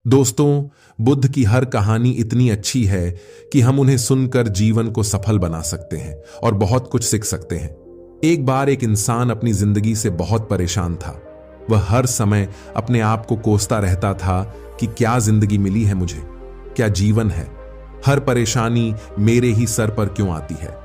दोस्तों, बुद्ध की हर कहानी इतनी अच्छी है कि हम उन्हें सुनकर जीवन को सफल बना सकते हैं और बहुत कुछ सीख सकते हैं। एक बार एक इंसान अपनी जिंदगी से बहुत परेशान था। वह हर समय अपने आप को कोसता रहता था कि क्या जिंदगी मिली है मुझे, क्या जीवन है। हर परेशानी मेरे ही सर पर क्यों आती है,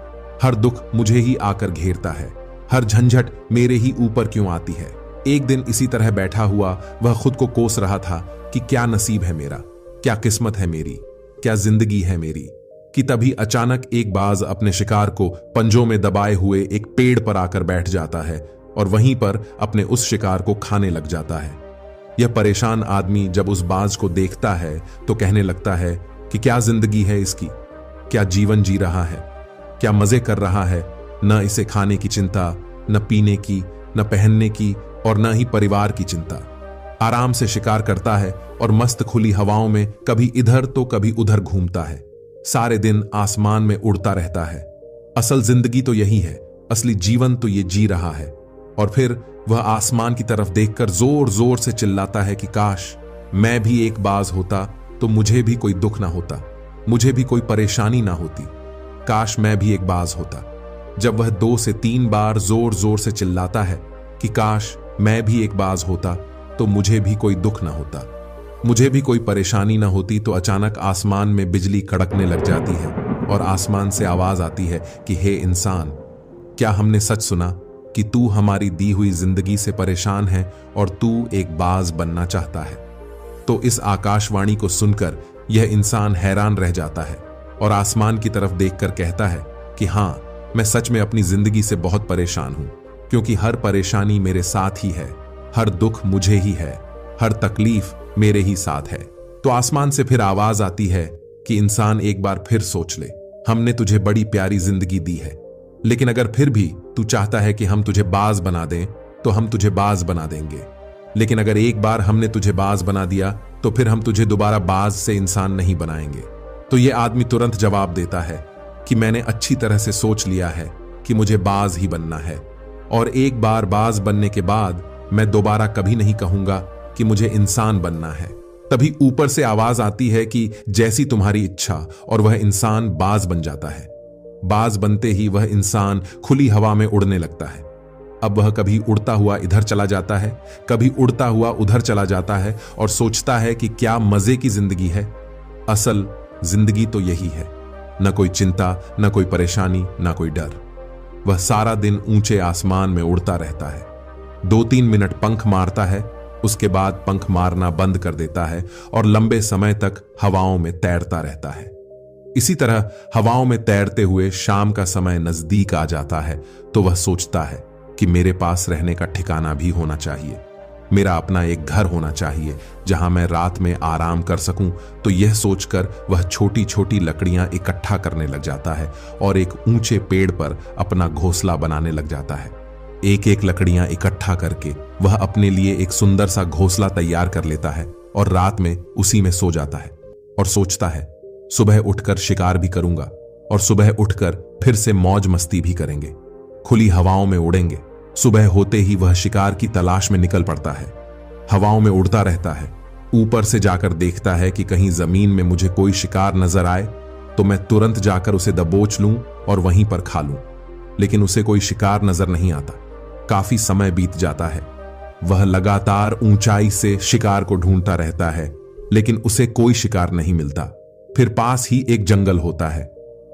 हर दुख मुझे ही आकर घेरता है, हर झंझट मेरे ही ऊपर क्यों आती है। एक दिन इसी तरह बैठा हुआ वह खुद को कोस रहा था कि क्या नसीब है मेरा, क्या किस्मत है मेरी, क्या जिंदगी है मेरी, कि तभी अचानक एक बाज अपने शिकार को पंजों में दबाए हुए एक पेड़ पर आकर बैठ जाता है और वहीं पर अपने उस शिकार को खाने लग जाता है। यह परेशान आदमी जब उस बाज को देखता है तो कहने लगता है कि क्या जिंदगी है इसकी, क्या जीवन जी रहा है, क्या मजे कर रहा है। न इसे खाने की चिंता, न पीने की, न पहनने की और न ही परिवार की चिंता। आराम से शिकार करता है और मस्त खुली हवाओं में कभी इधर तो कभी उधर घूमता है। सारे दिन आसमान में उड़ता रहता है। असल जिंदगी तो यही है, असली जीवन तो ये जी रहा है। और फिर वह आसमान की तरफ देखकर जोर जोर से चिल्लाता है कि काश मैं भी एक बाज होता तो मुझे भी कोई दुख ना होता, मुझे भी कोई परेशानी ना होती। काश मैं भी एक बाज होता। जब वह 2 से 3 बार जोर जोर से चिल्लाता है कि काश मैं भी एक बाज होता तो मुझे भी कोई दुख ना होता, मुझे भी कोई परेशानी ना होती, तो अचानक आसमान में बिजली कड़कने लग जाती है और आसमान से आवाज आती है कि हे इंसान, क्या हमने सच सुना कि तू हमारी दी हुई जिंदगी से परेशान है और तू एक बाज बनना चाहता है। तो इस आकाशवाणी को सुनकर यह इंसान हैरान रह जाता है और आसमान की तरफ देखकर कहता है कि हां, मैं सच में अपनी जिंदगी से बहुत परेशान हूं, क्योंकि हर परेशानी मेरे साथ ही है, हर दुख मुझे ही है, हर तकलीफ मेरे ही साथ है। तो आसमान से फिर आवाज आती है कि इंसान एक बार फिर सोच ले, हमने तुझे बड़ी प्यारी जिंदगी दी है, लेकिन अगर फिर भी तू चाहता है कि हम तुझे बाज बना दें तो हम तुझे बाज बना देंगे। लेकिन अगर एक बार हमने तुझे बाज बना दिया तो फिर हम तुझे दोबारा बाज से इंसान नहीं बनाएंगे। तो यह आदमी तुरंत जवाब देता है कि मैंने अच्छी तरह से सोच लिया है कि मुझे बाज ही बनना है, और एक बार बाज बनने के बाद मैं दोबारा कभी नहीं कहूंगा कि मुझे इंसान बनना है। तभी ऊपर से आवाज आती है कि जैसी तुम्हारी इच्छा, और वह इंसान बाज बन जाता है। बाज बनते ही वह इंसान खुली हवा में उड़ने लगता है। अब वह कभी उड़ता हुआ इधर चला जाता है, कभी उड़ता हुआ उधर चला जाता है और सोचता है कि क्या मजे की जिंदगी है। असल जिंदगी तो यही है, न कोई चिंता, न कोई परेशानी, न कोई डर। वह सारा दिन ऊंचे आसमान में उड़ता रहता है। 2-3 मिनट पंख मारता है, उसके बाद पंख मारना बंद कर देता है और लंबे समय तक हवाओं में तैरता रहता है। इसी तरह हवाओं में तैरते हुए शाम का समय नजदीक आ जाता है तो वह सोचता है कि मेरे पास रहने का ठिकाना भी होना चाहिए, मेरा अपना एक घर होना चाहिए जहां मैं रात में आराम कर सकूं। तो यह सोचकर वह छोटी छोटी लकड़ियां इकट्ठा करने लग जाता है और एक ऊंचे पेड़ पर अपना घोंसला बनाने लग जाता है। एक एक लकड़ियां इकट्ठा करके वह अपने लिए एक सुंदर सा घोंसला तैयार कर लेता है और रात में उसी में सो जाता है और सोचता है सुबह उठकर शिकार भी करूंगा और सुबह उठकर फिर से मौज मस्ती भी करेंगे, खुली हवाओं में उड़ेंगे। सुबह होते ही वह शिकार की तलाश में निकल पड़ता है। हवाओं में उड़ता रहता है, ऊपर से जाकर देखता है कि कहीं जमीन में मुझे कोई शिकार नजर आए तो मैं तुरंत जाकर उसे दबोच लूं और वहीं पर खा लूं। लेकिन उसे कोई शिकार नजर नहीं आता। काफी समय बीत जाता है। वह लगातार ऊंचाई से शिकार को ढूंढता रहता है, लेकिन उसे कोई शिकार नहीं मिलता। फिर पास ही एक जंगल होता है।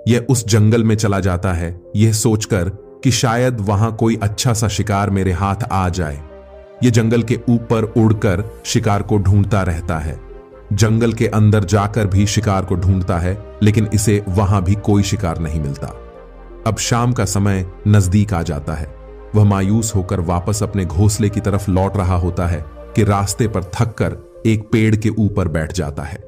यह उस जंगल में चला जाता है, यह सोचकर कि शायद वहां कोई अच्छा सा शिकार मेरे हाथ आ जाए। यह जंगल के ऊपर उड़कर शिकार को ढूंढता रहता है। जंगल के अंदर जाकर भी शिकार को ढूंढता है, लेकिन इसे वहां भी कोई शिकार नहीं मिलता। अब शाम का समय नजदीक आ जाता है। वह मायूस होकर वापस अपने घोंसले की तरफ लौट रहा होता है कि रास्ते पर थककर एक पेड़ के ऊपर बैठ जाता है।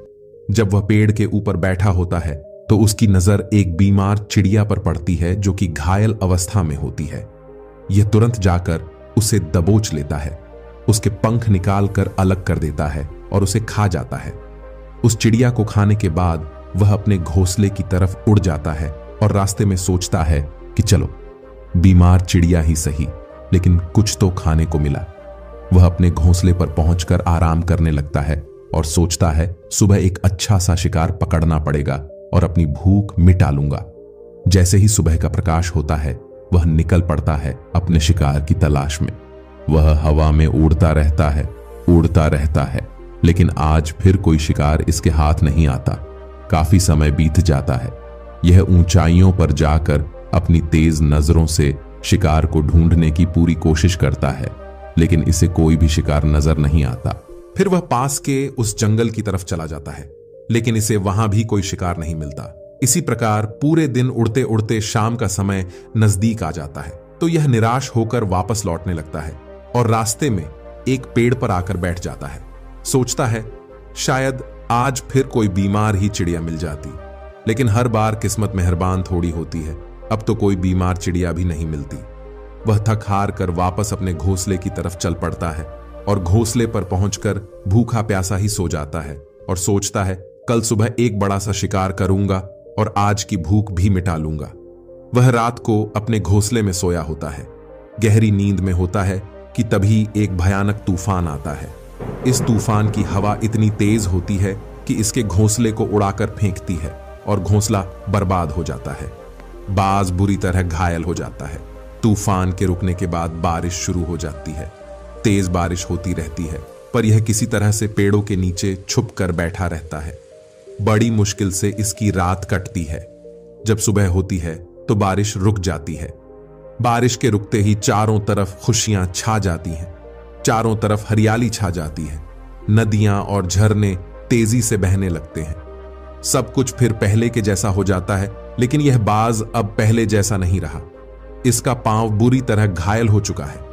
जब वह पेड़ के ऊपर बैठा होता है तो उसकी नजर एक बीमार चिड़िया पर पड़ती है जो कि घायल अवस्था में होती है। यह तुरंत जाकर उसे दबोच लेता है, उसके पंख निकाल कर अलग कर देता है और उसे खा जाता है। उस चिड़िया को खाने के बाद वह अपने घोंसले की तरफ उड़ जाता है और रास्ते में सोचता है कि चलो, बीमार चिड़िया ही सही, लेकिन कुछ तो खाने को मिला। वह अपने घोंसले पर पहुंचकर आराम करने लगता है और सोचता है सुबह एक अच्छा सा शिकार पकड़ना पड़ेगा और अपनी भूख मिटा लूंगा। जैसे ही सुबह का प्रकाश होता है वह निकल पड़ता है अपने शिकार की तलाश में। वह हवा में उड़ता रहता है, लेकिन आज फिर कोई शिकार इसके हाथ नहीं आता। काफी समय बीत जाता है। यह ऊंचाइयों पर जाकर अपनी तेज नजरों से शिकार को ढूंढने की पूरी कोशिश करता है, लेकिन इसे कोई भी शिकार नजर नहीं आता। फिर वह पास के उस जंगल की तरफ चला जाता है, लेकिन इसे वहां भी कोई शिकार नहीं मिलता। इसी प्रकार पूरे दिन उड़ते उड़ते शाम का समय नजदीक आ जाता है, तो यह निराश होकर वापस लौटने लगता है और रास्ते में एक पेड़ पर आकर बैठ जाता है। सोचता है शायद आज फिर कोई बीमार ही चिड़िया मिल जाती, लेकिन हर बार किस्मत मेहरबान थोड़ी होती है। अब तो कोई बीमार चिड़िया भी नहीं मिलती। वह थक हार कर वापस अपने घोंसले की तरफ चल पड़ता है और घोंसले पर पहुंचकर भूखा प्यासा ही सो जाता है और सोचता है कल सुबह एक बड़ा सा शिकार करूंगा और आज की भूख भी मिटा लूंगा। वह रात को अपने घोंसले में सोया होता है। गहरी नींद में होता है कि तभी एक भयानक तूफान आता है। इस तूफान की हवा इतनी तेज होती है कि इसके घोंसले को उड़ाकर फेंकती है और घोंसला बर्बाद हो जाता है। बाज बुरी तरह घायल हो जाता है। तूफान के रुकने के बाद बारिश शुरू हो जाती है। तेज बारिश होती रहती है, पर यह किसी तरह से पेड़ों के नीचे छुप कर बैठा रहता है। बड़ी मुश्किल से इसकी रात कटती है। जब सुबह होती है तो बारिश रुक जाती है। बारिश के रुकते ही चारों तरफ खुशियां छा जाती हैं। चारों तरफ हरियाली छा जाती है। नदियां और झरने तेजी से बहने लगते हैं। सब कुछ फिर पहले के जैसा हो जाता है, लेकिन यह बाज अब पहले जैसा नहीं रहा। इसका पांव बुरी तरह घायल हो चुका है।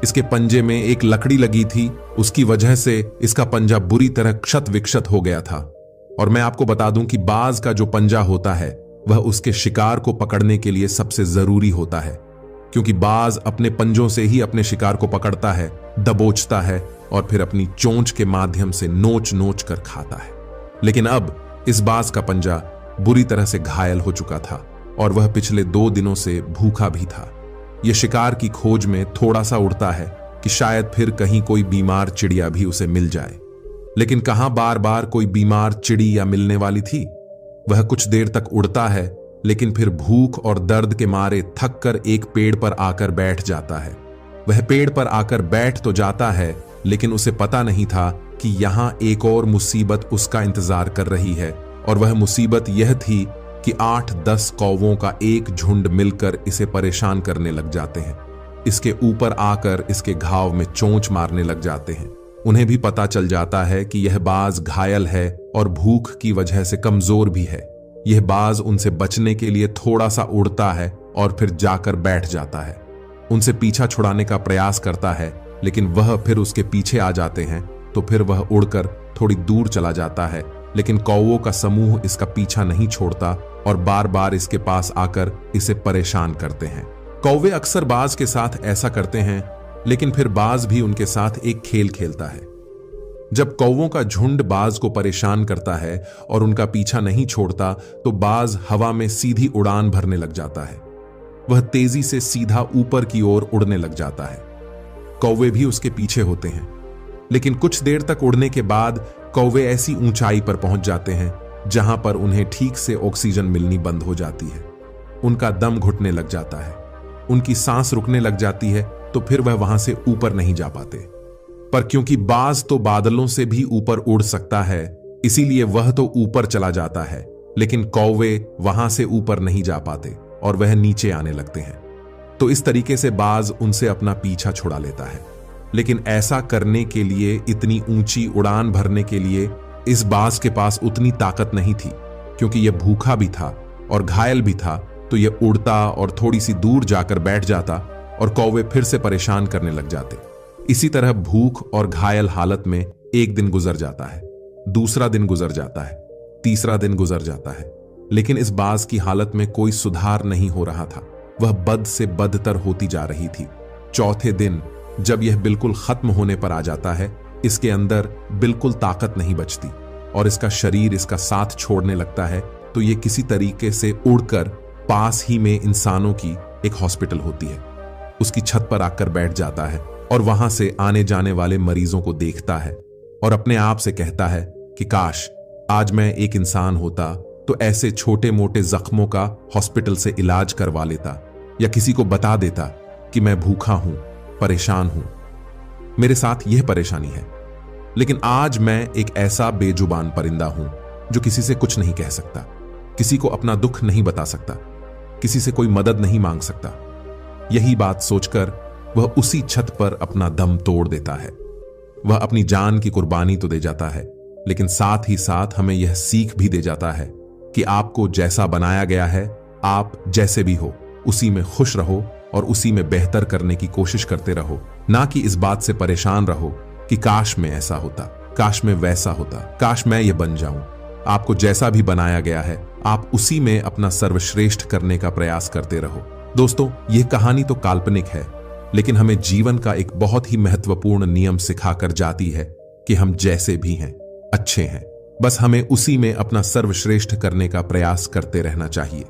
इसके पंजे में एक लकड़ी लगी थी, उसकी वजह से इसका पंजा बुरी तरह क्षत विक्षत हो गया था। और मैं आपको बता दूं कि बाज का जो पंजा होता है वह उसके शिकार को पकड़ने के लिए सबसे जरूरी होता है, क्योंकि बाज अपने पंजों से ही अपने शिकार को पकड़ता है, दबोचता है और फिर अपनी चोंच के माध्यम से नोच नोच कर खाता है। लेकिन अब इस बाज का पंजा बुरी तरह से घायल हो चुका था और वह पिछले 2 दिनों से भूखा भी था। यह शिकार की खोज में थोड़ा सा उड़ता है कि शायद फिर कहीं कोई बीमार चिड़िया भी उसे मिल जाए, लेकिन कहां बार बार कोई बीमार चिड़िया मिलने वाली थी। वह कुछ देर तक उड़ता है, लेकिन फिर भूख और दर्द के मारे थक कर एक पेड़ पर आकर बैठ जाता है। वह पेड़ पर आकर बैठ तो जाता है, लेकिन उसे पता नहीं था कि यहां एक और मुसीबत उसका इंतजार कर रही है। और वह मुसीबत यह थी कि 8-10 कौवों का एक झुंड मिलकर इसे परेशान करने लग जाते हैं। इसके ऊपर आकर इसके घाव में चोंच मारने लग जाते हैं। उन्हें भी पता चल जाता है कि यह बाज घायल है और भूख की वजह से कमजोर भी है। यह बाज उनसे बचने के लिए थोड़ा सा उड़ता है और फिर जाकर बैठ जाता है। उनसे पीछा छुड़ाने का प्रयास करता है, लेकिन वह फिर उसके पीछे आ जाते हैं। तो फिर वह उड़कर थोड़ी दूर चला जाता है, लेकिन कौवों का समूह इसका पीछा नहीं छोड़ता और बार बार इसके पास आकर इसे परेशान करते हैं। कौवे अक्सर बाज के साथ ऐसा करते हैं, लेकिन फिर बाज भी उनके साथ एक खेल खेलता है। जब कौवों का झुंड बाज को परेशान करता है और उनका पीछा नहीं छोड़ता, तो बाज हवा में सीधी उड़ान भरने लग जाता है। वह तेजी से सीधा ऊपर की ओर उड़ने लग जाता है। कौवे भी उसके पीछे होते हैं, लेकिन कुछ देर तक उड़ने के बाद कौवे ऐसी ऊंचाई पर पहुंच जाते हैं जहां पर उन्हें ठीक से ऑक्सीजन मिलनी बंद हो जाती है। उनका दम घुटने लग जाता है, उनकी सांस रुकने लग जाती है, तो फिर वह वहां से ऊपर नहीं जा पाते। पर क्योंकि बाज तो बादलों से भी ऊपर उड़ सकता है, इसीलिए वह तो ऊपर चला जाता है, लेकिन कौवे वहां से ऊपर नहीं जा पाते और वह नीचे आने लगते हैं। तो इस तरीके से बाज उनसे अपना पीछा छुड़ा लेता है। लेकिन ऐसा करने के लिए, इतनी ऊंची उड़ान भरने के लिए इस बाज के पास उतनी ताकत नहीं थी, क्योंकि यह भूखा भी था और घायल भी था। तो यह उड़ता और थोड़ी सी दूर जाकर बैठ जाता और कौवे फिर से परेशान करने लग जाते। इसी तरह भूख और घायल हालत में एक दिन गुजर जाता है, दूसरा दिन गुजर जाता है, तीसरा दिन गुजर जाता है, लेकिन इस बाज की हालत में कोई सुधार नहीं हो रहा था। वह बद से बदतर होती जा रही थी। चौथे दिन जब यह बिल्कुल खत्म होने पर आ जाता है, इसके अंदर बिल्कुल ताकत नहीं बचती और इसका शरीर इसका साथ छोड़ने लगता है। तो यह किसी तरीके से उड़कर पास ही में इंसानों की एक हॉस्पिटल होती है, उसकी छत पर आकर बैठ जाता है और वहां से आने जाने वाले मरीजों को देखता है और अपने आप से कहता है कि काश आज मैं एक इंसान होता तो ऐसे छोटे मोटे जख्मों का हॉस्पिटल से इलाज करवा लेता, या किसी को बता देता कि मैं भूखा हूं, परेशान हूं, मेरे साथ यह परेशानी है। लेकिन आज मैं एक ऐसा बेजुबान परिंदा हूं जो किसी से कुछ नहीं कह सकता, किसी को अपना दुख नहीं बता सकता, किसी से कोई मदद नहीं मांग सकता। यही बात सोचकर वह उसी छत पर अपना दम तोड़ देता है। वह अपनी जान की कुर्बानी तो दे जाता है, लेकिन साथ ही साथ हमें यह सीख भी दे जाता है कि आपको जैसा बनाया गया है, आप जैसे भी हो उसी में खुश रहो और उसी में बेहतर करने की कोशिश करते रहो, ना कि इस बात से परेशान रहो कि काश मैं ऐसा होता, काश मैं वैसा होता, काश मैं ये बन जाऊं। आपको जैसा भी बनाया गया है, आप उसी में अपना सर्वश्रेष्ठ करने का प्रयास करते रहो। दोस्तों, यह कहानी तो काल्पनिक है, लेकिन हमें जीवन का एक बहुत ही महत्वपूर्ण नियम सिखाकर जाती है कि हम जैसे भी हैं अच्छे हैं, बस हमें उसी में अपना सर्वश्रेष्ठ करने का प्रयास करते रहना चाहिए।